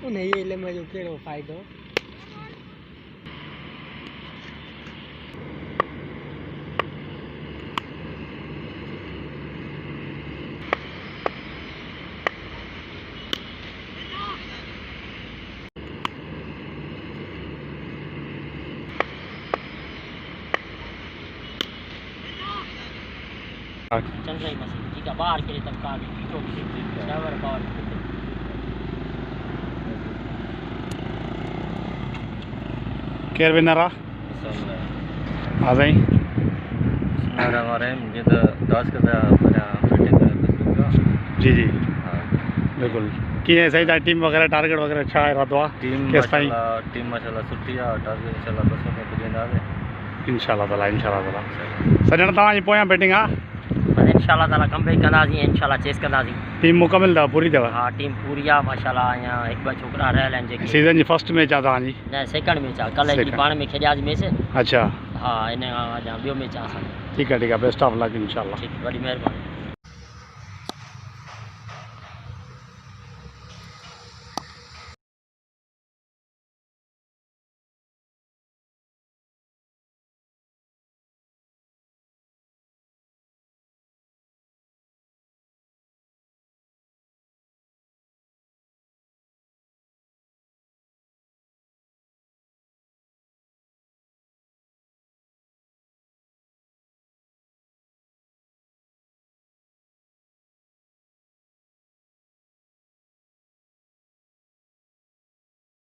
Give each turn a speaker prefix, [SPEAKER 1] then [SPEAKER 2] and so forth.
[SPEAKER 1] उन इल्म जो कहिड़ो फ़ाइदो।
[SPEAKER 2] चल रही मशीन ठीक है बाहर के लिए तब का शावर पावर
[SPEAKER 3] केयर विनर आ जाई
[SPEAKER 4] ये तो 10 का
[SPEAKER 3] जी जी बिल्कुल कि सही था टीम वगैरह टारगेट वगैरह अच्छा है रहा
[SPEAKER 4] टीम माशाल्लाह सुठी है टारगेट इंशाल्लाह 200 में पुॼंदा
[SPEAKER 3] इंशाल्लाह ताला सजण तव्हांजी पोयां बैटिंग आहे
[SPEAKER 2] इंशाल्लाह ताला कमबैक कंदासीं इंशाल्लाह चेस कंदासीं।
[SPEAKER 3] टीम मुकमिल अथव पूरी अथव?
[SPEAKER 2] हाँ टीम पूरी आहे माशाल्लाह। अञा हिकु ॿ छोकिरा रहियल आहिनि जेके
[SPEAKER 3] सीज़न जी फर्स्ट मैच आहे तव्हांजी?
[SPEAKER 2] न सेकंड मैच आहे कल्ह हिकिड़ी पाण में खेॾियासीं मैच।
[SPEAKER 3] अच्छा
[SPEAKER 2] हाँ इन खां अञा ॿियो मैच आहे असांजो।
[SPEAKER 3] ठीक है बेस्ट ऑफ लक इंशाल्लाह।
[SPEAKER 2] ठीक वॾी महिरबानी।